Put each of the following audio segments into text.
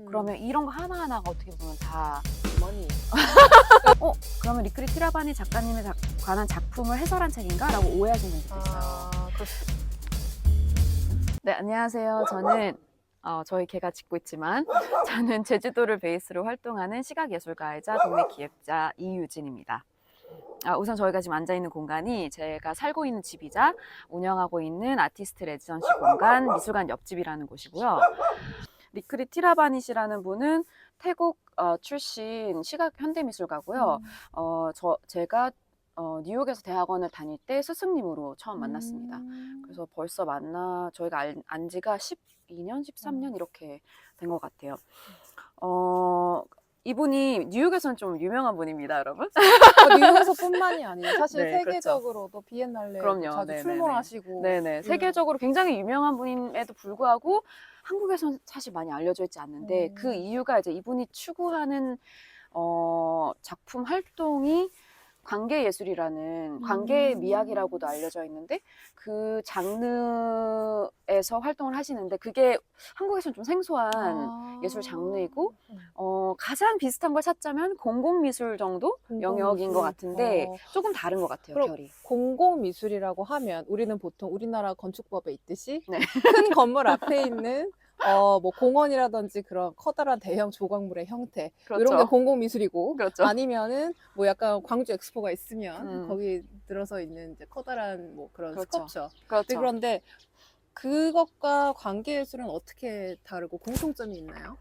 그러면 이런 거 하나하나가 어떻게 보면 다 머니. 그러면 리크리 티라바니 작가님에 관한 작품을 해설한 책인가? 라고 오해하시는 분들도 있어요. 그럴 수 네, 안녕하세요. 저는 저희 개가 짖고 있지만 저는 제주도를 베이스로 활동하는 시각예술가이자 동네 기획자 이유진입니다. 우선 저희가 지금 앉아있는 공간이 제가 살고 있는 집이자 운영하고 있는 아티스트 레지던시 공간 미술관 옆집이라는 곳이고요. 리크리 티라바니시라는 분은 태국 출신 시각 현대미술가고요. 제가 뉴욕에서 대학원을 다닐 때 스승님으로 처음 만났습니다. 그래서 벌써 저희가 안 지가 12년, 13년 이렇게 된 것 같아요. 이분이 뉴욕에서는 좀 유명한 분입니다, 여러분. 뉴욕에서뿐만이 아니에요. 사실 네, 세계적으로도 비엔날레 그럼요. 자주 네네네. 출몰하시고. 네네. 세계적으로 굉장히 유명한 분임에도 불구하고 한국에서는 사실 많이 알려져 있지 않는데 그 이유가 이제 이분이 추구하는 작품 활동이 관계예술이라는 관계 미학이라고도 알려져 있는데 그 장르에서 활동을 하시는데 그게 한국에서는 좀 생소한 예술 장르이고 가장 비슷한 걸 찾자면 공공미술 정도 영역인 것 같은데 조금 다른 것 같아요, 결이. 공공미술이라고 하면 우리는 보통 우리나라 건축법에 있듯이 네. 큰 건물 앞에 있는 뭐 공원이라든지 그런 커다란 대형 조각물의 형태 그렇죠. 이런 게 공공미술이고 그렇죠. 아니면은 뭐 약간 광주 엑스포가 있으면 음. 거기 들어서 있는 이제 커다란 뭐 그런 그렇죠. 스컵처. 그렇죠. 그런데 그것과 관계예술은 어떻게 다르고 공통점이 있나요?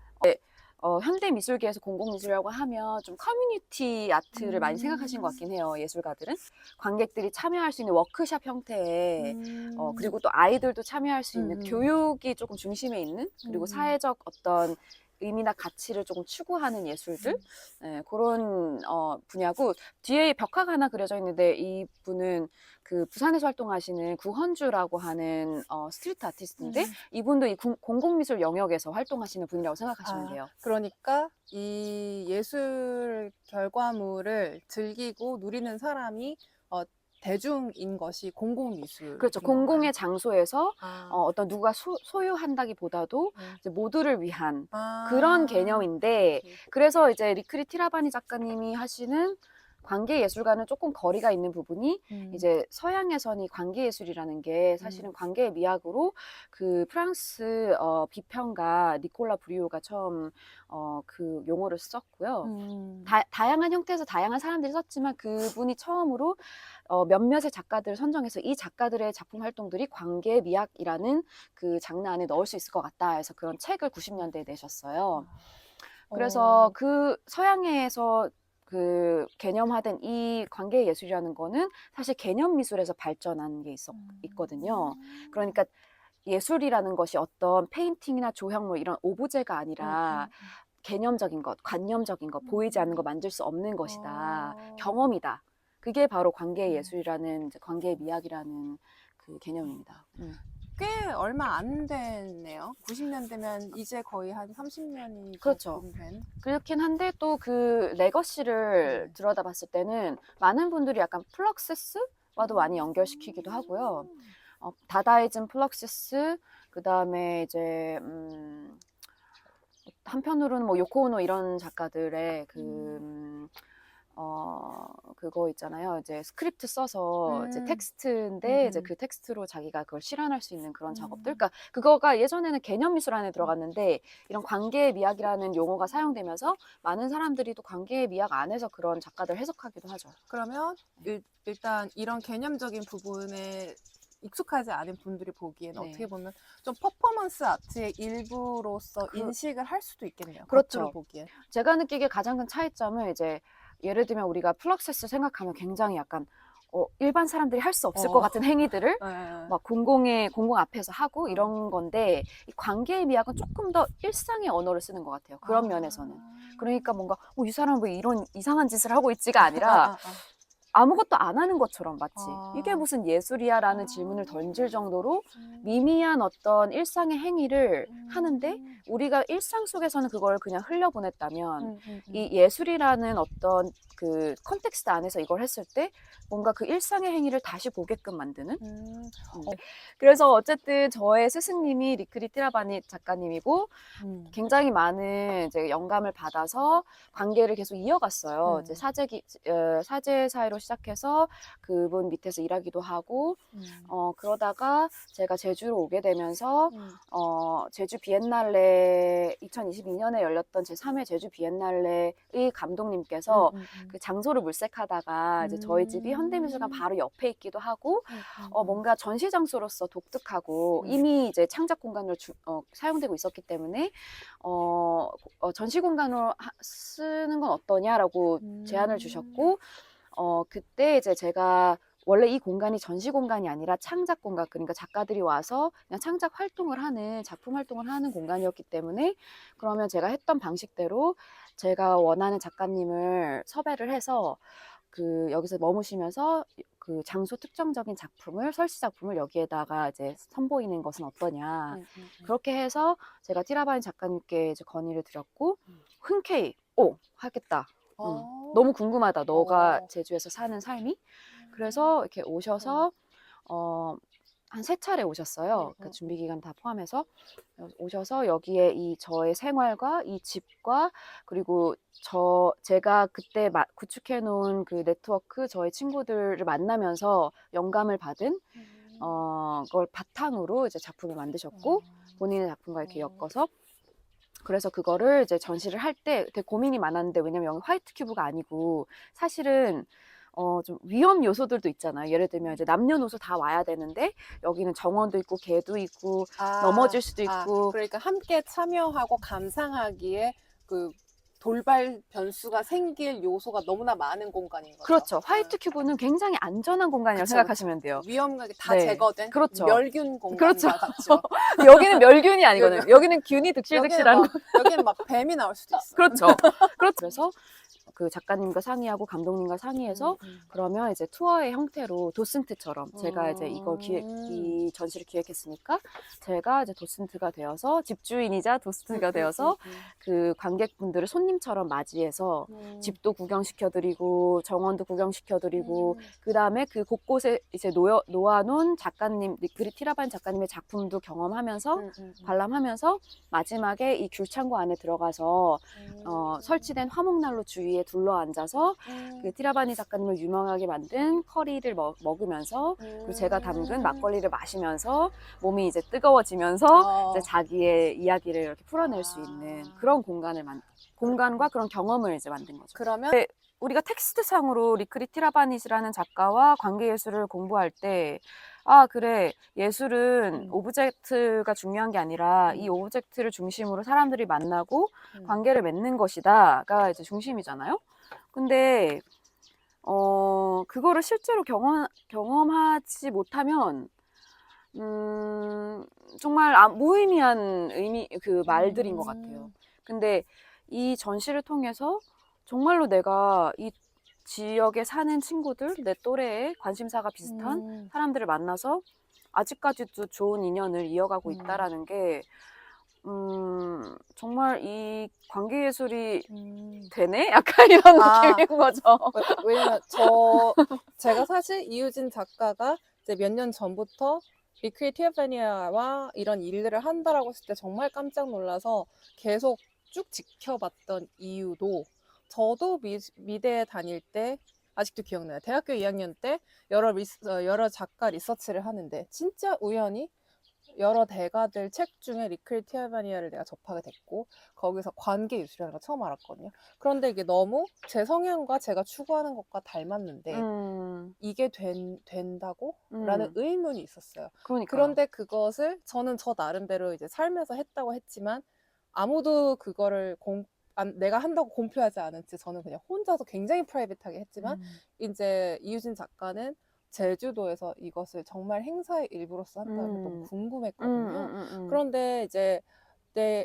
현대미술계에서 공공미술이라고 하면 좀 커뮤니티 아트를 많이 생각하시는 것 같긴 해요, 예술가들은. 관객들이 참여할 수 있는 워크숍 형태의 그리고 또 아이들도 참여할 수 있는 교육이 조금 중심에 있는 그리고 사회적 어떤 의미나 가치를 조금 추구하는 예술들 네, 그런 분야고 뒤에 벽화가 하나 그려져 있는데 이분은 그 부산에서 활동하시는 구헌주라고 하는 스트리트 아티스트인데 이분도 이 공공미술 영역에서 활동하시는 분이라고 생각하시면 돼요. 그러니까 이 예술 결과물을 즐기고 누리는 사람이 대중인 것이 공공미술. 그렇죠. 공공의 장소에서 아. 어떤 누가 소유한다기보다도 이제 모두를 위한 아. 그런 개념인데 오케이. 그래서 이제 리크리 티라바니 작가님이 하시는 관계 예술과는 조금 거리가 있는 부분이 이제 서양에서는 이 관계 예술이라는 게 사실은 관계의 미학으로 그 프랑스 비평가 니콜라 브리오가 처음 그 용어를 썼고요. 다양한 형태에서 다양한 사람들이 썼지만 그분이 처음으로 몇몇의 작가들을 선정해서 이 작가들의 작품 활동들이 관계 미학이라는 그 장르 안에 넣을 수 있을 것 같다 해서 그런 책을 90년대에 내셨어요. 그래서 그 서양에서 그 개념화된 이 관계 예술이라는 거는 사실 개념 미술에서 발전한 게 있거든요. 그러니까 예술이라는 것이 어떤 페인팅이나 조형물 이런 오브제가 아니라 개념적인 것, 관념적인 것, 보이지 않는 거 만질 수 없는 것이다. 경험이다. 그게 바로 관계 예술이라는 관계 미학이라는 그 개념입니다. 꽤 얼마 안 됐네요. 90년대면 이제 거의 한 30년이 그렇죠. 된. 그렇긴 한데 또 그 레거시를 들여다봤을 때는 많은 분들이 약간 플럭시스와도 많이 연결시키기도 하고요. 다다이즘 플럭시스 그 다음에 이제 한편으로는 뭐 요코 오노 이런 작가들의 그거 있잖아요. 이제 스크립트 써서 이제 텍스트인데 이제 그 텍스트로 자기가 그걸 실현할 수 있는 그런 작업들. 그러니까 그거가 예전에는 개념 미술 안에 들어갔는데 이런 관계 미학이라는 용어가 사용되면서 많은 사람들이 또 관계 미학 안에서 그런 작가들 해석하기도 하죠. 그러면 일단 이런 개념적인 부분에 익숙하지 않은 분들이 보기에는 어떻게 보면 좀 퍼포먼스 아트의 일부로서 인식을 할 수도 있겠네요. 그렇죠. 보기엔. 제가 느끼기에 가장 큰 차이점은 이제 예를 들면 우리가 플럭세스 생각하면 굉장히 약간 일반 사람들이 할 수 없을 것 같은 행위들을 막 공공 앞에서 하고 이런 건데 이 관계의 미학은 조금 더 일상의 언어를 쓰는 것 같아요. 그런 면에서는. 그러니까 뭔가 이 사람은 왜 이런 이상한 짓을 하고 있지가 아니라 아무것도 안 하는 것처럼 마치 아. 이게 무슨 예술이야라는 아. 질문을 던질 정도로 미미한 어떤 일상의 행위를 하는데 우리가 일상 속에서는 그걸 그냥 흘려보냈다면 이 예술이라는 어떤 그 컨텍스트 안에서 이걸 했을 때 뭔가 그 일상의 행위를 다시 보게끔 만드는 그래서 어쨌든 저의 스승님이 리크리 티라바니 작가님이고 굉장히 많은 이제 영감을 받아서 관계를 계속 이어갔어요. 이제 사제 사이로 시작해서 그분 밑에서 일하기도 하고 그러다가 제가 제주로 오게 되면서 제주 비엔날레 2022년에 열렸던 제3회 제주 비엔날레의 감독님께서 그 장소를 물색하다가 이제 저희 집이 현대미술관 바로 옆에 있기도 하고 뭔가 전시 장소로서 독특하고 이미 이제 창작 공간으로 사용되고 있었기 때문에 전시 공간으로 쓰는 건 어떠냐라고 제안을 주셨고 그때 이제 제가 원래 이 공간이 전시 공간이 아니라 창작 공간, 그러니까 작가들이 와서 그냥 창작 활동을 하는, 작품 활동을 하는 공간이었기 때문에 그러면 제가 했던 방식대로 제가 원하는 작가님을 섭외를 해서 그 여기서 머무시면서 그 장소 특정적인 작품을, 설치 작품을 여기에다가 이제 선보이는 것은 어떠냐. 그렇게 해서 제가 티라바니 작가님께 이제 건의를 드렸고 흔쾌히 하겠다. 너무 궁금하다. 너가 제주에서 사는 삶이. 그래서 이렇게 오셔서 한 3차례 오셨어요. 그 준비 기간 다 포함해서 오셔서 여기에 이 저의 생활과 이 집과 그리고 제가 그때 구축해 놓은 그 네트워크, 저의 친구들을 만나면서 영감을 받은 그걸 바탕으로 이제 작품을 만드셨고 본인의 작품과 이렇게 엮어서 그래서 그거를 이제 전시를 할 때 되게 고민이 많았는데 왜냐면 여기 화이트 큐브가 아니고 사실은 좀 위험 요소들도 있잖아요. 예를 들면 이제 남녀노소 다 와야 되는데 여기는 정원도 있고 개도 있고 넘어질 수도 있고 그러니까 함께 참여하고 감상하기에 그 돌발 변수가 생길 요소가 너무나 많은 공간인 거죠. 그렇죠. 화이트 큐브는 굉장히 안전한 공간이라고 생각하시면 돼요. 위험하게 다 네. 제거된 그렇죠. 멸균 공간과 그렇죠. 같죠. 여기는 멸균이 아니거든요. 여기는 균이 득실득실한 여기는 막 뱀이 나올 수도 있어요. 그렇죠. 그래서 그 작가님과 상의하고 감독님과 상의해서 그러면 이제 투어의 형태로 도슨트처럼 제가 이제 이 전시를 기획했으니까 제가 이제 도슨트가 되어서 집주인이자 도슨트가 되어서 그 관객분들을 손님처럼 맞이해서 집도 구경시켜드리고 정원도 구경시켜드리고 그 다음에 그 곳곳에 이제 놓아놓은 작가님, 리크리 티라바니 작가님의 작품도 경험하면서 관람하면서 마지막에 이 귤창고 안에 들어가서 설치된 화목난로 주위에 둘러앉아서 그 티라바니 작가님을 유명하게 만든 커리를 먹으면서 그리고 제가 담근 막걸리를 마시면서 몸이 이제 뜨거워지면서 이제 자기의 이야기를 이렇게 풀어낼 수 있는 그런 공간과 그런 경험을 이제 만든 거죠. 그러면 우리가 텍스트상으로 리크리 티라바니시라는 작가와 관계예술을 공부할 때 그래, 예술은 오브젝트가 중요한 게 아니라 이 오브젝트를 중심으로 사람들이 만나고 관계를 맺는 것이다가 이제 중심이잖아요. 근데 그거를 실제로 경험하지 못하면 정말 무의미한 그 말들인 것 같아요. 근데 이 전시를 통해서 정말로 내가 이 지역에 사는 친구들, 내 또래의 관심사가 비슷한 사람들을 만나서 아직까지도 좋은 인연을 이어가고 있다라는 게 정말 이 관계예술이 되네? 약간 이런 느낌인 거죠. 왜냐면 제가 사실 이유진 작가가 이제 몇 년 전부터 리크리 티라바니와 이런 일들을 한다라고 했을 때 정말 깜짝 놀라서 계속 쭉 지켜봤던 이유도 저도 미대에 다닐 때 아직도 기억나요. 대학교 2학년 때 여러 작가 리서치를 하는데 진짜 우연히 여러 대가들 책 중에 리크리 티라바니를 내가 접하게 됐고 거기서 관계 예술이라는 걸 처음 알았거든요. 그런데 이게 너무 제 성향과 제가 추구하는 것과 닮았는데 이게 된다고? 라는 의문이 있었어요. 그런데 그것을 저는 저 나름대로 이제 삶에서 했다고 했지만 아무도 그거를 내가 한다고 공표하지 않은 채 저는 그냥 혼자서 굉장히 프라이빗하게 했지만 이제 이유진 작가는 제주도에서 이것을 정말 행사의 일부로서 한다는 게 너무 궁금했거든요. 그런데 이제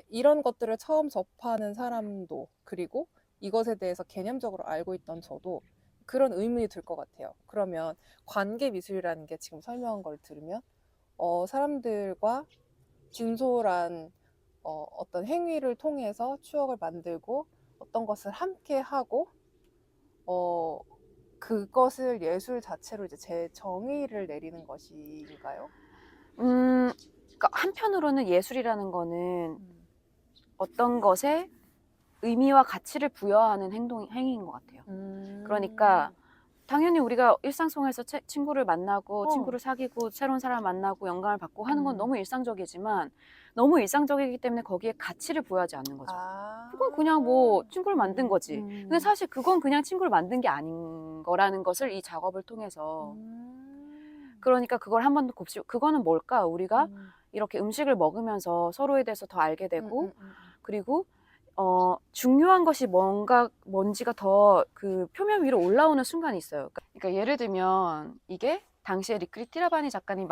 이런 것들을 처음 접하는 사람도 그리고 이것에 대해서 개념적으로 알고 있던 저도 그런 의문이 들 것 같아요. 그러면 관계 미술이라는 게 지금 설명한 걸 들으면 사람들과 진솔한 어떤 행위를 통해서 추억을 만들고 어떤 것을 함께 하고 어, 그것을 예술 자체로 이제 제 정의를 내리는 것인가요? 그러니까 한편으로는 예술이라는 거는 어떤 것에 의미와 가치를 부여하는 행위인 것 같아요. 그러니까 당연히 우리가 일상생활에서 친구를 만나고 친구를 사귀고 새로운 사람을 만나고 영감을 받고 하는 건 너무 일상적이지만 너무 일상적이기 때문에 거기에 가치를 부여하지 않는 거죠. 그건 그냥 뭐 친구를 만든 거지. 근데 사실 그건 그냥 친구를 만든 게 아닌 거라는 것을 이 작업을 통해서 그러니까 그걸 한 번 더 곱씹 그거는 뭘까? 우리가 이렇게 음식을 먹으면서 서로에 대해서 더 알게 되고 그리고 중요한 것이 뭔지가 더 그 표면 위로 올라오는 순간이 있어요. 그러니까 예를 들면 이게 당시에 리크리 티라바니 작가님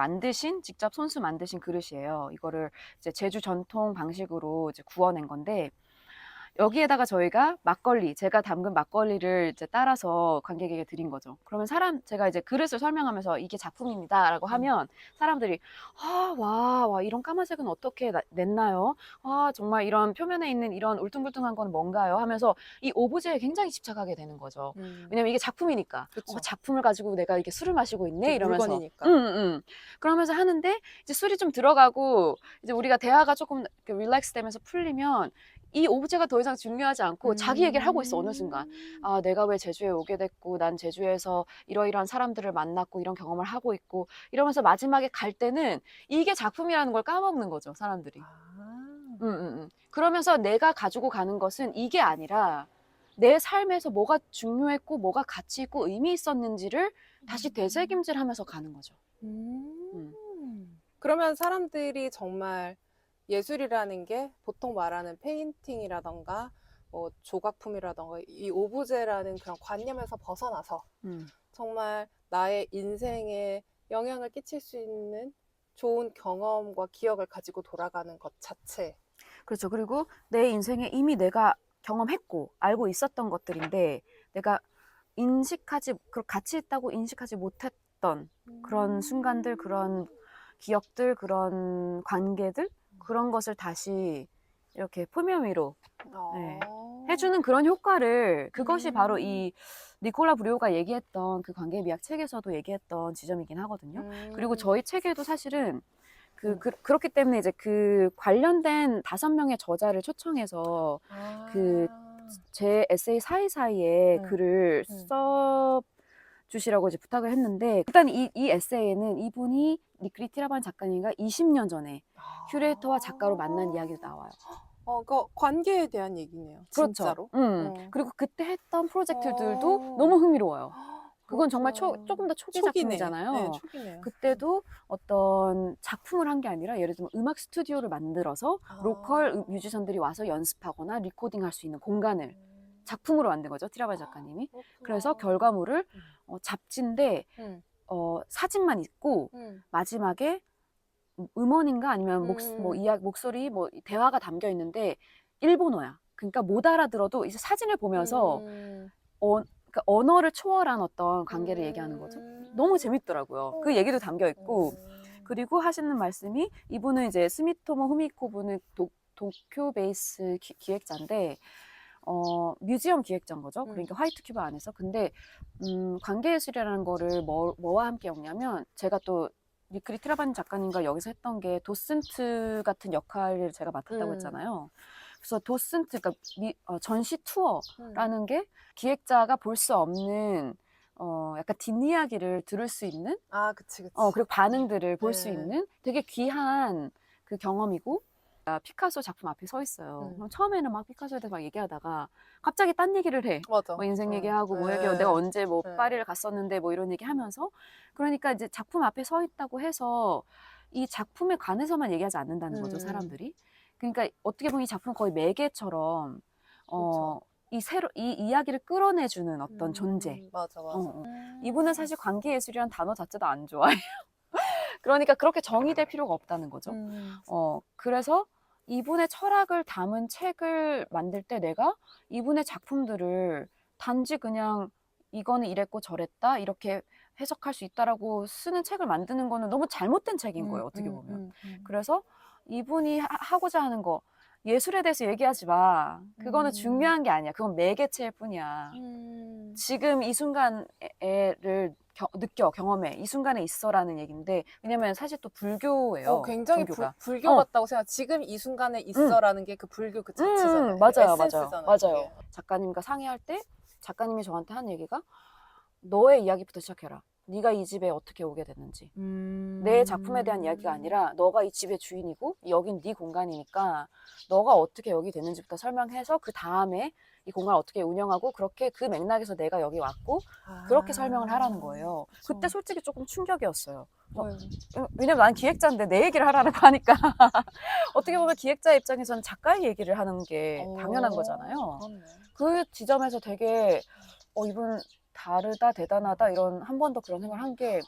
직접 손수 만드신 그릇이에요. 이거를 이제 제주 전통 방식으로 이제 구워낸 건데 여기에다가 저희가 제가 담근 막걸리를 이제 따라서 관객에게 드린 거죠. 그러면 제가 이제 그릇을 설명하면서 이게 작품입니다라고 하면 사람들이 와, 이런 까만색은 어떻게 냈나요? 정말 이런 표면에 있는 이런 울퉁불퉁한 건 뭔가요? 하면서 이 오브제에 굉장히 집착하게 되는 거죠. 왜냐면 이게 작품이니까. 작품을 가지고 내가 이렇게 술을 마시고 있네 이러면서. 물건이니까. 그러면서 하는데 이제 술이 좀 들어가고 이제 우리가 대화가 조금 릴렉스 되면서 풀리면 이 오브제가 더 이상 중요하지 않고 자기 얘기를 하고 있어 어느 순간. 내가 왜 제주에 오게 됐고 난 제주에서 이러이러한 사람들을 만났고 이런 경험을 하고 있고 이러면서 마지막에 갈 때는 이게 작품이라는 걸 까먹는 거죠 사람들이. 그러면서 내가 가지고 가는 것은 이게 아니라 내 삶에서 뭐가 중요했고 뭐가 가치 있고 의미 있었는지를 다시 되새김질하면서 가는 거죠. 그러면 사람들이 정말 예술이라는 게 보통 말하는 페인팅이라던가 뭐 조각품이라던가 이 오브제라는 그런 관념에서 벗어나서 정말 나의 인생에 영향을 끼칠 수 있는 좋은 경험과 기억을 가지고 돌아가는 것 자체. 그렇죠. 그리고 내 인생에 이미 내가 경험했고 알고 있었던 것들인데 내가 가치 있다고 인식하지 못했던 그런 순간들, 그런 기억들, 그런 관계들 그런 것을 다시 이렇게 표면 위로 해주는 그런 효과를 그것이 바로 이 니콜라 브리오가 얘기했던 그 관계미학 책에서도 얘기했던 지점이긴 하거든요. 그리고 저희 책에도 사실은 그렇기 때문에 이제 그 관련된 5명의 저자를 초청해서 제 에세이 사이사이에 글을 써주시라고 이제 부탁을 했는데 일단 이 에세이에는 이분이 니크리 티라반 작가님과 20년 전에 큐레이터와 작가로 만난 이야기도 나와요. 그 관계에 대한 얘기네요. 진짜로. 그렇죠. 그리고 그때 했던 프로젝트들도 너무 흥미로워요. 그건 정말 조금 더 초기 작품이잖아요. 네, 초기네요. 그때도 어떤 작품을 한 게 아니라 예를 들면 음악 스튜디오를 만들어서 로컬 뮤지션들이 와서 연습하거나 리코딩할 수 있는 공간을 작품으로 만든 거죠. 티라바 작가님이. 그래서 결과물을 잡지인데 사진만 있고 마지막에 음원인가 아니면 목소리 대화가 담겨 있는데 일본어야. 그러니까 못 알아들어도 이제 사진을 보면서 그러니까 언어를 초월한 어떤 관계를 얘기하는 거죠. 너무 재밌더라고요. 그 얘기도 담겨 있고 그리고 하시는 말씀이 이분은 이제 스미토모 후미코 분은 도쿄 베이스 기획자인데 뮤지엄 기획자인 거죠. 그러니까 화이트 큐브 안에서. 근데 관계예술이라는 거를 뭐와 함께 엮냐면 제가 또 니크리 티라반 작가님과 여기서 했던 게 도슨트 같은 역할을 제가 맡았다고 했잖아요. 그래서 도슨트, 그러니까 전시 투어라는 게 기획자가 볼 수 없는 약간 뒷이야기를 들을 수 있는 그치. 그리고 반응들을 볼 수 있는 되게 귀한 그 경험이고 피카소 작품 앞에 서 있어요. 그럼 처음에는 막 피카소에 대해서 막 얘기하다가 갑자기 딴 얘기를 해. 맞아. 뭐 인생 얘기하고 뭐 얘기하고 내가 언제 뭐 파리를 갔었는데 뭐 이런 얘기 하면서 그러니까 이제 작품 앞에 서 있다고 해서 이 작품에 관해서만 얘기하지 않는다는 거죠, 사람들이. 그러니까 어떻게 보면 이 작품은 거의 매개처럼 이 이야기를 끌어내주는 어떤 존재. 맞아. 이분은 사실 관계예술이란 단어 자체도 안 좋아해요. 그러니까 그렇게 정의될 필요가 없다는 거죠. 그래서 이분의 철학을 담은 책을 만들 때 내가 이분의 작품들을 단지 그냥 이거는 이랬고 저랬다 이렇게 해석할 수 있다라고 쓰는 책을 만드는 거는 너무 잘못된 책인 거예요. 어떻게 보면. 그래서 이분이 하고자 하는 거 예술에 대해서 얘기하지 마. 그거는 중요한 게 아니야. 그건 매개체일 뿐이야. 지금 이 순간을 느껴, 경험해. 이 순간에 있어라는 얘기인데, 왜냐면 사실 또 불교예요. 굉장히 종교가. 불교 같다고 생각. 지금 이 순간에 있어라는 게 그 불교 그 자체잖아요. 맞아요, 에센스잖아요. 맞아요. 그게. 작가님과 상의할 때 작가님이 저한테 한 얘기가 너의 이야기부터 시작해라. 네가 이 집에 어떻게 오게 됐는지. 내 작품에 대한 이야기가 아니라 너가 이 집의 주인이고 여긴 네 공간이니까 너가 어떻게 여기 됐는지부터 설명해서 그 다음에 이 공간을 어떻게 운영하고 그렇게 그 맥락에서 내가 여기 왔고 그렇게 설명을 하라는 거예요. 그쵸. 그때 솔직히 조금 충격이었어요. 네. 왜냐면 난 기획자인데 내 얘기를 하라는 거 하니까 어떻게 보면 기획자 입장에서는 작가의 얘기를 하는 게 당연한 거잖아요. 그렇네. 그 지점에서 되게 이분 다르다 대단하다 이런 한 번 더 그런 생각을 한 게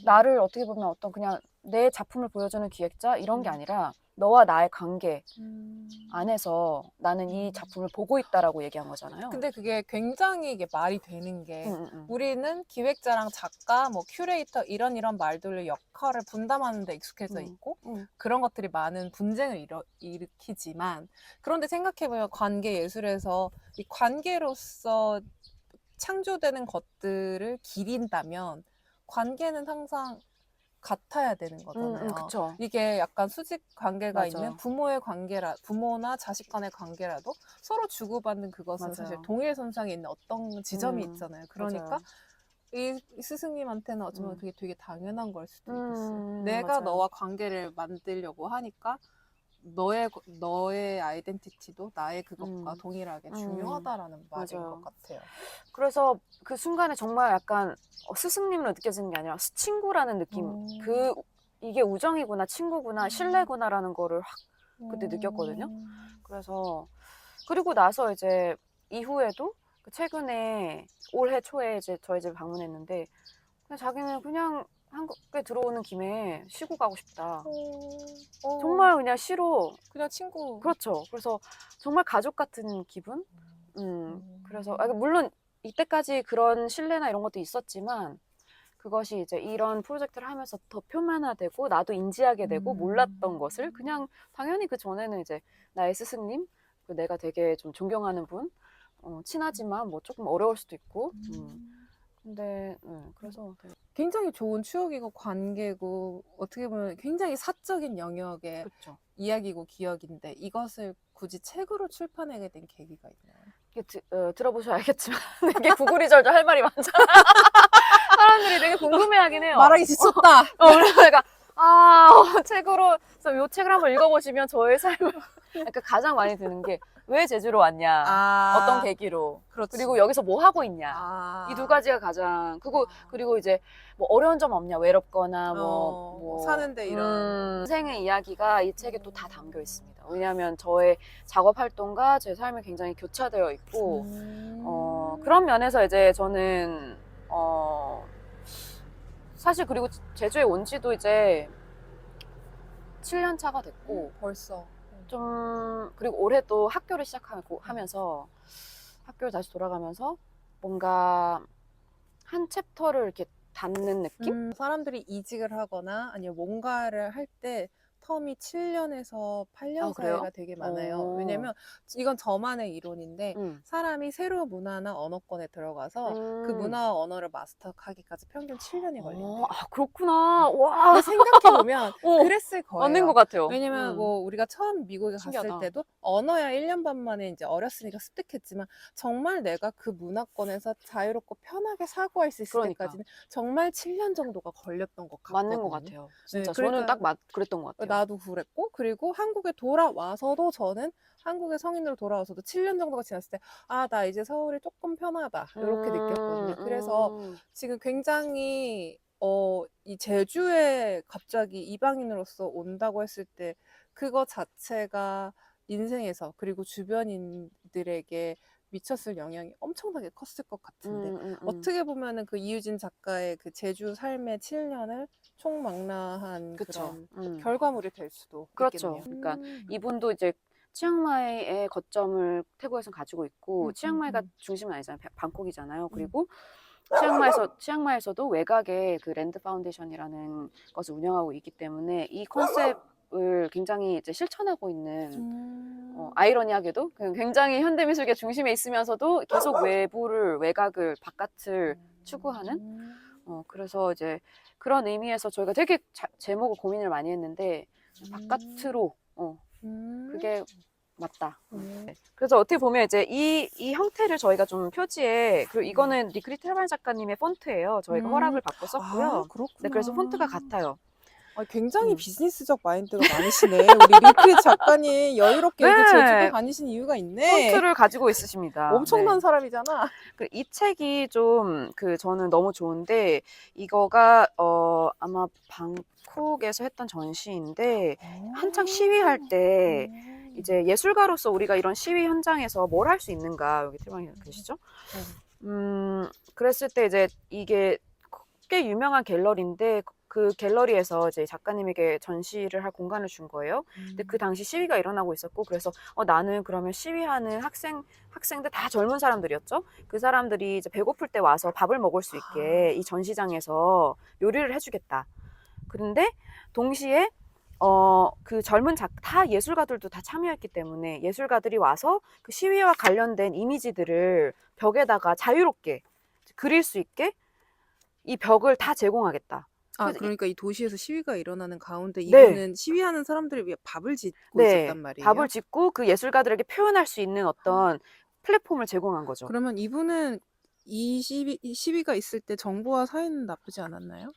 나를 어떻게 보면 어떤 그냥 내 작품을 보여주는 기획자 이런 게 아니라 너와 나의 관계 안에서 나는 이 작품을 보고 있다라고 얘기한 거잖아요. 근데 그게 굉장히 이게 말이 되는 게 우리는 기획자랑 작가, 뭐 큐레이터 이런 말들로 역할을 분담하는 데 익숙해져 있고 그런 것들이 많은 분쟁을 일으키지만 그런데 생각해보면 관계 예술에서 이 관계로서 창조되는 것들을 기린다면 관계는 항상 같아야 되는 거잖아요. 그쵸. 이게 약간 수직 관계가 맞아. 있는 부모나 자식 간의 관계라도 서로 주고받는 그것은 맞아요. 사실 동일선상에 있는 어떤 지점이 있잖아요. 그러니까 맞아요. 이 스승님한테는 어쩌면 그게 되게 당연한 걸 수도 있겠어요. 맞아요. 내가 너와 관계를 만들려고 하니까 너의 아이덴티티도 나의 그것과 동일하게 중요하다라는 말인 맞아요. 것 같아요. 그래서 그 순간에 정말 약간 스승님으로 느껴지는 게 아니라 친구라는 느낌. 이게 우정이구나, 친구구나, 신뢰구나라는 거를 확 그때 느꼈거든요. 그래서 그리고 나서 이제 이후에도 최근에 올해 초에 이제 저희 집 방문했는데 그냥 자기는 그냥 한국에 들어오는 김에 쉬고 가고 싶다. 정말 그냥 싫어. 그냥 친구. 그렇죠. 그래서 정말 가족 같은 기분? 그래서 물론 이때까지 그런 신뢰나 이런 것도 있었지만 그것이 이제 이런 프로젝트를 하면서 더 표면화되고 나도 인지하게 되고 몰랐던 것을 그냥 당연히 그 전에는 이제 나의 스승님, 내가 되게 좀 존경하는 분, 친하지만 뭐 조금 어려울 수도 있고, 근데 그래서 굉장히 좋은 추억이고 관계고 어떻게 보면 굉장히 사적인 영역의 그렇죠. 이야기고 기억인데 이것을 굳이 책으로 출판하게 된 계기가 있나요? 이게 들어보셔야 알겠지만 되게 구구리절절 할 말이 많잖아. 사람들이 되게 궁금해하긴 해요. 말하기 지쳤다. 그래서 내가 책으로 그래서 이 책을 한번 읽어보시면 저의 삶을 그러니까 가장 많이 드는 게 왜 제주로 왔냐, 어떤 계기로, 그렇지. 그리고 여기서 뭐 하고 있냐, 이 두 가지가 가장 그리고 이제 뭐 어려운 점 없냐, 외롭거나 뭐 사는데 이런 인생의 이야기가 이 책에 또 다 담겨 있습니다. 왜냐하면 저의 작업 활동과 제 삶이 굉장히 교차되어 있고 그런 면에서 이제 저는 사실 그리고 제주에 온 지도 이제 7년 차가 됐고 벌써 좀 그리고 올해 또 학교를 시작하면서 학교를 다시 돌아가면서 뭔가 한 챕터를 이렇게 닫는 느낌? 사람들이 이직을 하거나 아니면 뭔가를 할 때 텀이 7년에서 8년 그래요? 사이가 되게 많아요. 왜냐면 이건 저만의 이론인데 사람이 새로운 문화나 언어권에 들어가서 그 문화와 언어를 마스터하기까지 평균 7년이 걸린대요. 그렇구나. 와. 근데 생각해보면 그랬을 거예요. 맞는 것 같아요. 왜냐면 뭐 우리가 처음 미국에 신기하다. 갔을 때도 언어야 1년 반 만에 이제 어렸으니까 습득했지만 정말 내가 그 문화권에서 자유롭고 편하게 사고할 수 있을 때까지는 정말 7년 정도가 걸렸던 것 같거든요. 맞는 것 같아요. 진짜 네, 저는 딱 그랬던 것 같아요. 나도 그랬고 그리고 한국에 돌아와서도 저는 한국의 성인으로 돌아와서도 7년 정도가 지났을 때 나 이제 서울이 조금 편하다 이렇게 느꼈거든요. 그래서 지금 굉장히 이 제주에 갑자기 이방인으로서 온다고 했을 때 그거 자체가 인생에서 그리고 주변인들에게 미쳤을 영향이 엄청나게 컸을 것 같은데 어떻게 보면은 그 이유진 작가의 그 제주 삶의 7년을 총망라한 그런 결과물이 될 수도 그렇죠. 있겠네요. 그러니까 이분도 이제 치앙마이의 거점을 태국에서는 가지고 있고 치앙마이가 음. 중심은 아니잖아요. 방콕이잖아요. 음. 그리고 치앙마이에서도 외곽에 그 랜드 파운데이션이라는 것을 운영하고 있기 때문에 이 컨셉을 굉장히 이제 실천하고 있는 아이러니하게도 굉장히 현대미술계 중심에 있으면서도 계속 외곽을 바깥을 추구하는 그래서 이제 그런 의미에서 저희가 되게 제목을 고민을 많이 했는데 바깥으로 그게 맞다. 그래서 어떻게 보면 이제 이 형태를 저희가 좀 표지에 그리고 이거는 니크리 테라반 작가님의 폰트예요. 저희가 허락을 받고 썼고요. 아, 그렇구나. 네, 그래서 폰트가 같아요. 굉장히 비즈니스적 마인드가 많으시네. 우리 리크리 작가님 여유롭게 이렇게 네. 제주도 다니시는 이유가 있네. 폰트를 가지고 있으십니다. 엄청난 네. 사람이잖아. 이 책이 좀 저는 너무 좋은데 이거가 아마 방콕에서 했던 전시인데 한창 시위할 때 이제 예술가로서 우리가 이런 시위 현장에서 뭘 할 수 있는가 여기 태방이 계시죠? 그랬을 때 이제 이게 꽤 유명한 갤러리인데 그 갤러리에서 이제 작가님에게 전시를 할 공간을 준 거예요. 근데 그 당시 시위가 일어나고 있었고 그래서 나는 그러면 시위하는 학생들 다 젊은 사람들이었죠. 그 사람들이 이제 배고플 때 와서 밥을 먹을 수 있게 이 전시장에서 요리를 해주겠다. 그런데 동시에 그 젊은 다 예술가들도 다 참여했기 때문에 예술가들이 와서 그 시위와 관련된 이미지들을 벽에다가 자유롭게 그릴 수 있게 이 벽을 다 제공하겠다. 그러니까 이 도시에서 시위가 일어나는 가운데 네. 이분은 시위하는 사람들을 위해 밥을 짓고 있었단 말이에요. 밥을 짓고 그 예술가들에게 표현할 수 있는 어떤 플랫폼을 제공한 거죠. 그러면 이분은 이 시위가 있을 때 정부와 사이는 나쁘지 않았나요?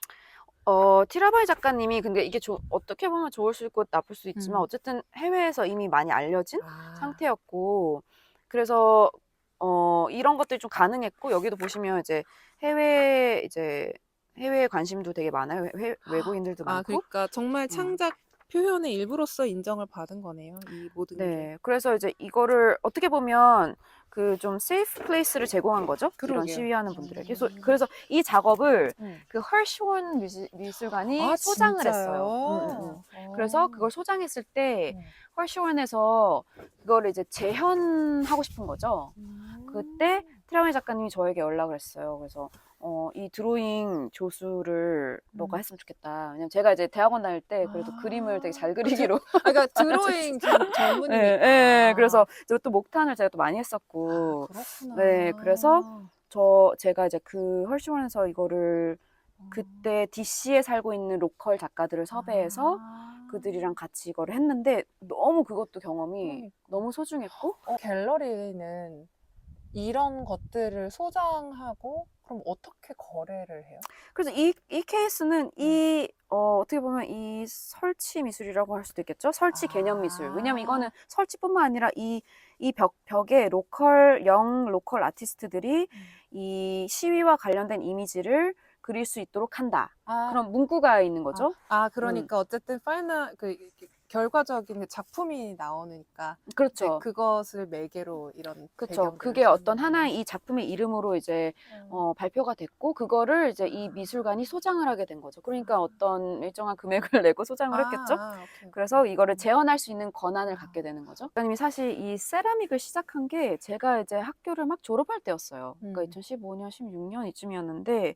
티라바이 작가님이 근데 이게 어떻게 보면 좋을 수 있고 나쁠 수 있지만 어쨌든 해외에서 이미 많이 알려진 상태였고 그래서 이런 것들이 좀 가능했고 여기도 보시면 이제 해외 관심도 되게 많아요. 외국인들도 많고. 그러니까 정말 창작 표현의 일부로서 인정을 받은 거네요. 이 모든 게. 네, 그래서 이제 이거를 어떻게 보면 그 좀 세이프 플레이스를 제공한 거죠. 이런 그러게요. 시위하는 분들에게. 그래서 이 작업을 그 헐시원 미술관이 소장을 했어요. 그래서 그걸 소장했을 때 헐시원에서 그거를 이제 재현하고 싶은 거죠. 그때 트라우니 작가님이 저에게 연락을 했어요. 그래서 이 드로잉 조수를 너가 했으면 좋겠다. 왜냐면 제가 이제 대학원 다닐 때 그래도 그림을 되게 잘 그리기로. 그러니까 드로잉 전문이니까. 네, 그래서 또 목탄을 제가 또 많이 했었고. 그렇구나. 네, 그래서 제가 이제 그 헐시원에서 이거를 그때 DC에 살고 있는 로컬 작가들을 섭외해서 그들이랑 같이 이거를 했는데 너무 그것도 경험이 너무 소중했고. 갤러리는 이런 것들을 소장하고 그럼 어떻게 거래를 해요? 그래서 이 케이스는 어떻게 보면 이 설치 미술이라고 할 수도 있겠죠. 설치 개념 미술. 왜냐면 이거는 설치뿐만 아니라 이 벽에 로컬 아티스트들이 이 시위와 관련된 이미지를 그릴 수 있도록 한다. 그런 문구가 있는 거죠. 그러니까 어쨌든 파이널 결과적인 작품이 나오니까. 그렇죠. 그것을 매개로 이런. 그렇죠. 그게 어떤 하나의 이 작품의 이름으로 이제 발표가 됐고 그거를 이제 이 미술관이 소장을 하게 된 거죠. 그러니까 어떤 일정한 금액을 내고 소장을 했겠죠. 오케이. 그래서 이거를 재현할 수 있는 권한을 갖게 되는 거죠. 작가님이 사실 이 세라믹을 시작한 게 제가 이제 학교를 막 졸업할 때였어요. 그러니까 2015년, 16년 이쯤이었는데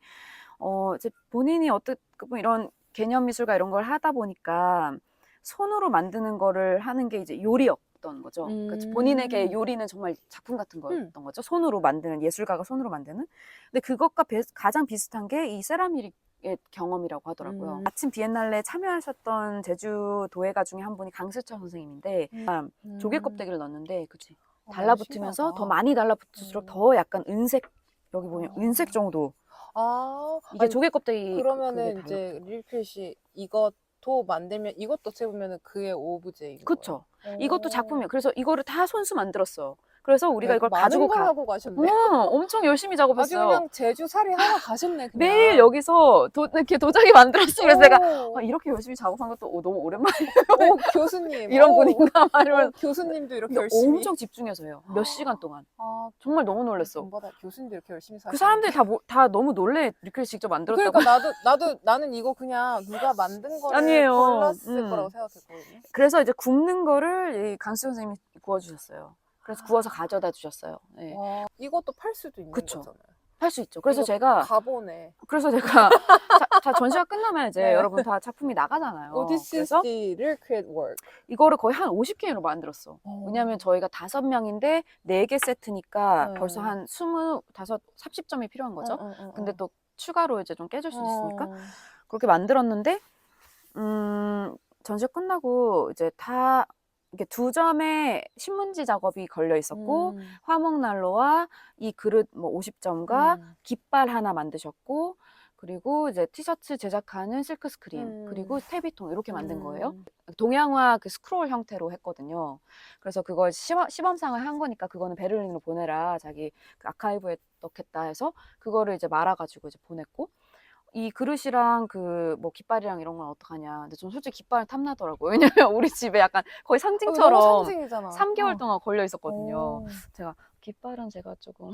이제 본인이 어떻게 이런 개념 미술과 이런 걸 하다 보니까 손으로 만드는 거를 하는 게 이제 요리였던 거죠. 그러니까 본인에게 요리는 정말 작품 같은 거였던 거죠. 손으로 만드는, 예술가가 손으로 만드는. 근데 그것과 가장 비슷한 게 이 세라믹의 경험이라고 하더라고요. 마침 비엔날레에 참여하셨던 제주 도예가 중에 한 분이 강슬철 선생님인데 조개 껍데기를 넣었는데 그치 달라붙으면서 더 많이 달라붙을수록 더 약간 은색, 여기 보면 은색 정도. 이게 조개 껍데기. 그러면은 이제 릴필씨 이것도 만들면 이것도 어떻게 보면은 그의 오브제인 거예요. 그쵸. 이것도 작품이에요. 그래서 이거를 다 손수 만들었어요. 그래서 우리가 이걸 가지고 하고 가셨네. 엄청 열심히 작업했어요. 아주 그냥 제주살이 하러 가셨네. 그냥. 매일 여기서 이렇게 도자기 만들었어. 그래서 내가 이렇게 열심히 작업한 것도 너무 오랜만이에요. 교수님. 이런 분인가 말이면 교수님도 이렇게 열심히. 엄청 집중해서 해요. 몇 시간 동안. 정말 너무 놀랐어. 전보다 교수님도 이렇게 열심히 사시는. 그 사람들이 다 너무 놀래. 리클 직접 만들었다고. 그러니까 나는 이거 그냥 누가 만든 거를 아니에요. 골랐을 거라고 생각했거든요. 그래서 이제 굽는 거를 이 강수 선생님이 구워주셨어요. 그래서 구워서 가져다 주셨어요. 네. 와, 이것도 팔 수도 있는 그쵸. 거잖아요. 할 수 있죠. 그래서 이거 제가 가보네. 다 전시가 끝나면 이제 네. 여러분 다 작품이 나가잖아요. This is 그래서 the recreate work. 이거를 거의 한 50개로 만들었어. 왜냐면 저희가 5명인데 4개 세트니까 벌써 한 25, 30점이 필요한 거죠. 근데 또 추가로 이제 좀 깨질 수도 있으니까 그렇게 만들었는데 전시 끝나고 이제 다 이게 2점의 신문지 작업이 걸려 있었고 화목난로와 이 그릇 뭐 50점과 깃발 하나 만드셨고 그리고 이제 티셔츠 제작하는 실크 스크린 그리고 퇴비통 이렇게 만든 거예요. 동양화 그 스크롤 형태로 했거든요. 그래서 그걸 시범상을 한 거니까 그거는 베를린으로 보내라 자기 그 아카이브에 넣겠다 해서 그거를 이제 말아가지고 이제 보냈고 이 그릇이랑 그 뭐 깃발이랑 이런 건 어떡하냐. 근데 좀 솔직히 깃발은 탐나더라고요. 왜냐면 우리 집에 약간 거의 상징처럼 너무 상징이잖아. 3개월 동안 걸려 있었거든요. 제가 깃발은 제가 조금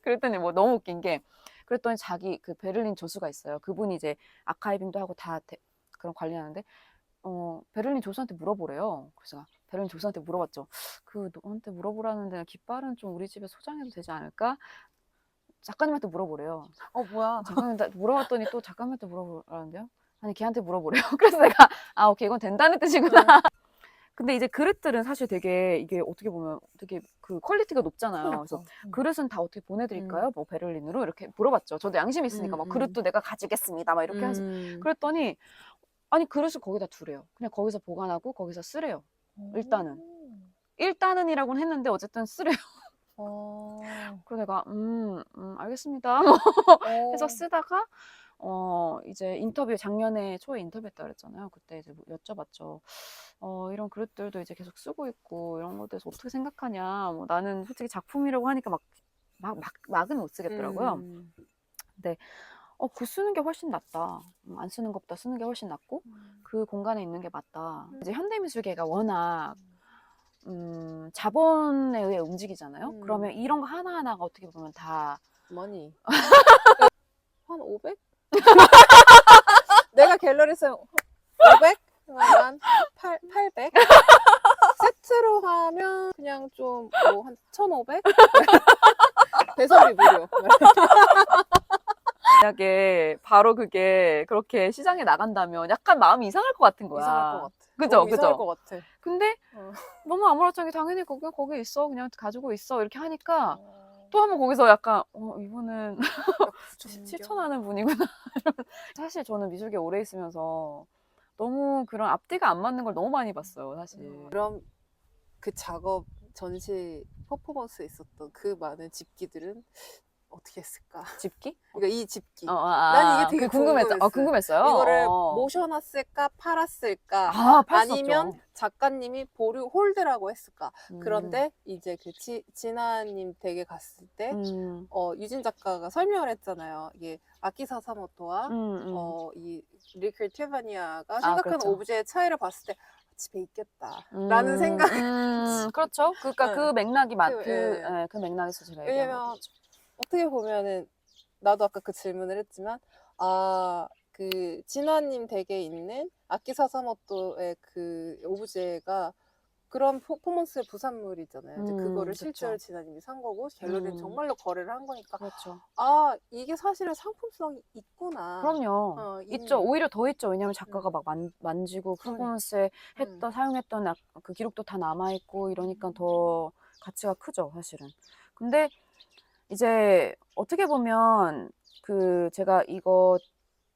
그랬더니 뭐 너무 웃긴 게 그랬더니 자기 그 베를린 조수가 있어요. 그분이 이제 아카이빙도 하고 다 그런 관리하는데 베를린 조수한테 물어보래요. 그래서 제가 베를린 조수한테 물어봤죠. 그 너한테 물어보라는데 깃발은 좀 우리 집에 소장해도 되지 않을까? 작가님한테 물어보래요. 뭐야. 작가님한테 물어봤더니 또 작가님한테 물어보라는데요? 아니 걔한테 물어보래요. 그래서 내가 오케이 이건 된다는 뜻이구나. 근데 이제 그릇들은 사실 되게 이게 어떻게 보면 되게 그 퀄리티가 높잖아요. 그래서 그릇은 다 어떻게 보내드릴까요? 뭐 베를린으로 이렇게 물어봤죠. 저도 양심이 있으니까 막 그릇도 내가 가지겠습니다. 막 이렇게 해서 그랬더니 아니 그릇을 거기다 두래요. 그냥 거기서 보관하고 거기서 쓰래요. 일단은이라고는 했는데 어쨌든 쓰래요. 그래서 내가 알겠습니다. 해서 쓰다가 이제 인터뷰 작년에 초에 인터뷰했다 그랬잖아요. 그때 이제 뭐 여쭤봤죠. 이런 그릇들도 이제 계속 쓰고 있고 이런 것에 대해서 어떻게 생각하냐. 뭐 나는 솔직히 작품이라고 하니까 막은 못 쓰겠더라고요. 근데 그 쓰는 게 훨씬 낫다. 안 쓰는 것보다 쓰는 게 훨씬 낫고 그 공간에 있는 게 맞다. 이제 현대미술계가 워낙 자본에 의해 움직이잖아요. 그러면 이런 거 하나하나가 어떻게 보면 다 머니. 한 500? 내가 갤러리에서 500? 한 800? 세트로 하면 그냥 좀 뭐 한 1,500? 배송비 무료. 만약에 바로 그게 그렇게 시장에 나간다면 약간 마음이 이상할 것 같은 거야. 이상할 것 같아. 그죠? 이상할 것 같아. 근데 너무 아무렇지 않게 당연히 거기 있어. 그냥 가지고 있어. 이렇게 하니까 또 한번 거기서 약간 이분은 실천하는 분이구나. 사실 저는 미술계 오래 있으면서 너무 그런 앞뒤가 안 맞는 걸 너무 많이 봤어요. 사실. 그럼 그 작업 전시 퍼포먼스에 있었던 그 많은 집기들은 어떻게 했을까? 집기? 그러니까 이 집기. 난 이게 되게 궁금했어요. 이거를 모셔놨을까, 팔았을까, 아니면 작가님이 보류 홀드라고 했을까. 그런데 이제 그 진아님 댁에 갔을 때 유진 작가가 설명을 했잖아요. 이게 아키사 사모토와 이 리클 티바니아가 생각하는 그렇죠. 오브제의 차이를 봤을 때 집에 있겠다라는 생각. 그렇죠. 그러니까 그 맥락이 그 맥락에서 제가 얘기한 왜냐면 거죠. 어떻게 보면은 나도 아까 그 질문을 했지만 그 진아님 댁에 있는 아키사 사모토의 그 오브제가 그런 퍼포먼스의 부산물이잖아요. 이제 그거를 실제로 진아님이 산 거고 갤러리는 정말로 거래를 한 거니까 그렇죠. 이게 사실은 상품성이 있구나. 그럼요. 있죠. 오히려 더 있죠. 왜냐면 작가가 막 만지고 퍼포먼스에 사용했던 그 기록도 다 남아있고 이러니까 더 가치가 크죠. 사실은. 근데 이제 어떻게 보면 제가 이거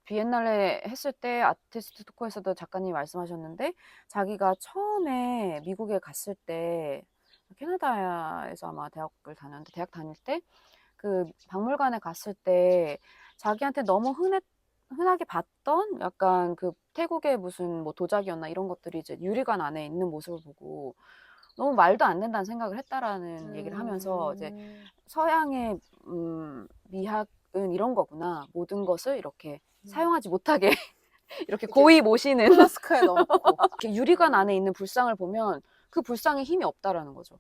비엔날레 했을 때 아티스트 토크에서도 작가님이 말씀하셨는데 자기가 처음에 미국에 갔을 때 캐나다에서 아마 대학을 다녔는데 대학 다닐 때 그 박물관에 갔을 때 자기한테 너무 흔하게 봤던 약간 그 태국의 무슨 뭐 도자기였나 이런 것들이 이제 유리관 안에 있는 모습을 보고 너무 말도 안 된다는 생각을 했다라는 얘기를 하면서 이제 서양의 미학은 이런 거구나. 모든 것을 이렇게 사용하지 못하게 이렇게 고이 모시는 플라스크에 넣고 유리관 안에 있는 불상을 보면 그 불상에 힘이 없다라는 거죠.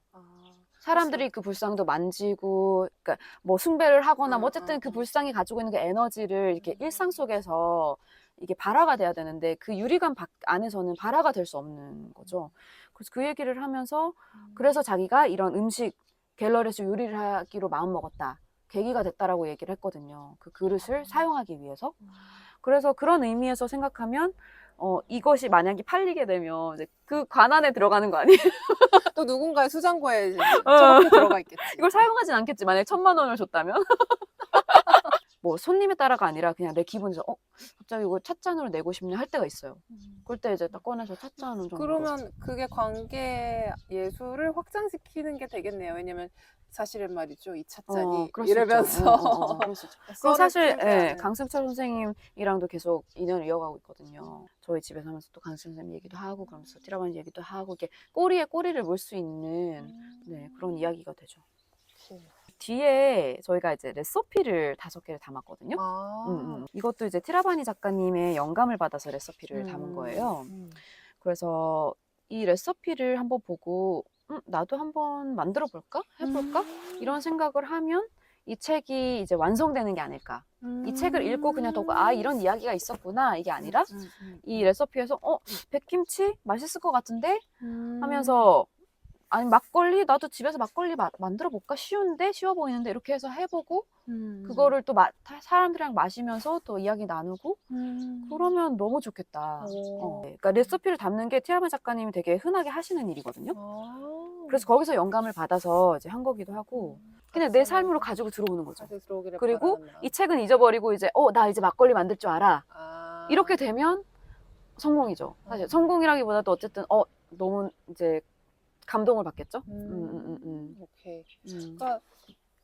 사람들이 그 불상도 만지고, 그러니까 뭐 숭배를 하거나 뭐 어쨌든 그 불상이 가지고 있는 그 에너지를 이렇게 일상 속에서 이게 발화가 돼야 되는데 그 유리관 안에서는 발화가 될 수 없는 거죠. 그래서 그 얘기를 하면서 그래서 자기가 이런 음식 갤러리에서 요리를 하기로 마음먹었다. 계기가 됐다라고 얘기를 했거든요. 그 그릇을 사용하기 위해서. 그래서 그런 의미에서 생각하면 이것이 만약에 팔리게 되면 이제 그 관안에 들어가는 거 아니에요? 또 누군가의 수장고에 이제 저렇게 들어가 있겠지. 이걸 사용하진 않겠지. 만약에 1,000만 원을 줬다면. 뭐 손님에 따라가 아니라 그냥 내 기분에서 갑자기 이거 찻잔으로 내고 싶네 할 때가 있어요. 그럴 때 이제 딱 꺼내서 찻잔을 좀 그러면 그게 관계 예술을 확장시키는 게 되겠네요. 왜냐면 사실은 말이죠. 이 찻잔이 그럴 수 있죠. 이러면서 그럴 수 있죠. 그리고 썰을 사실 풀자는. 강승철 선생님이랑도 계속 인연을 이어가고 있거든요. 저희 집에서 하면서 또 강승철 선생님 얘기도 하고 그러면서 티라바니 얘기도 하고 이렇게 꼬리에 꼬리를 물 수 있는 네, 그런 이야기가 되죠. 뒤에 저희가 이제 레시피를 5개를 담았거든요. 이것도 이제 티라바니 작가님의 영감을 받아서 레시피를 담은 거예요. 그래서 이 레시피를 한번 보고 나도 한번 만들어 볼까? 해볼까? 이런 생각을 하면 이 책이 이제 완성되는 게 아닐까. 이 책을 읽고 그냥 더 이런 이야기가 있었구나 이게 아니라 이 레시피에서 백김치 맛있을 것 같은데 하면서 아니 막걸리 나도 집에서 막걸리 만들어 볼까? 쉬운데 쉬워 보이는데 이렇게 해서 해보고 그거를 또 사람들이랑 마시면서 또 이야기 나누고 그러면 너무 좋겠다. 그러니까 레시피를 담는 게 티라바니 작가님이 되게 흔하게 하시는 일이거든요. 그래서 거기서 영감을 받아서 이제 한 거기도 하고 그냥 내 삶으로 가지고 들어오는 거죠. 그리고 이 책은 잊어버리고 이제 나 이제 막걸리 만들 줄 알아. 이렇게 되면 성공이죠. 사실 성공이라기보다도 어쨌든 너무 이제 감동을 받겠죠. 오케이. 그러니까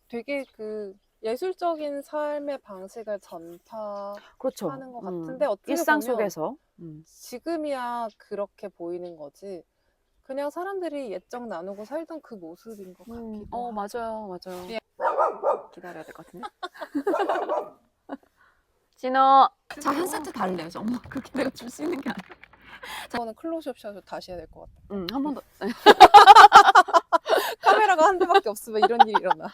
되게 그 예술적인 삶의 방식을 그렇죠. 전파하는 것 같은데 어떻게 일상 보면 속에서 지금이야 그렇게 보이는 거지. 그냥 사람들이 옛적 나누고 살던 그 모습인 것 같기도 하고. 맞아요. 기다려야 될 것 같은데. 진호. 자, 한 세트 달래요. 엄마 그렇게 내가 줄 수 있는 게 아니야. 저거는 클로즈업 샷을 다시 해야 될 것 같아. 한 번 더. 카메라가 한 대밖에 없으면 이런 일이 일어나.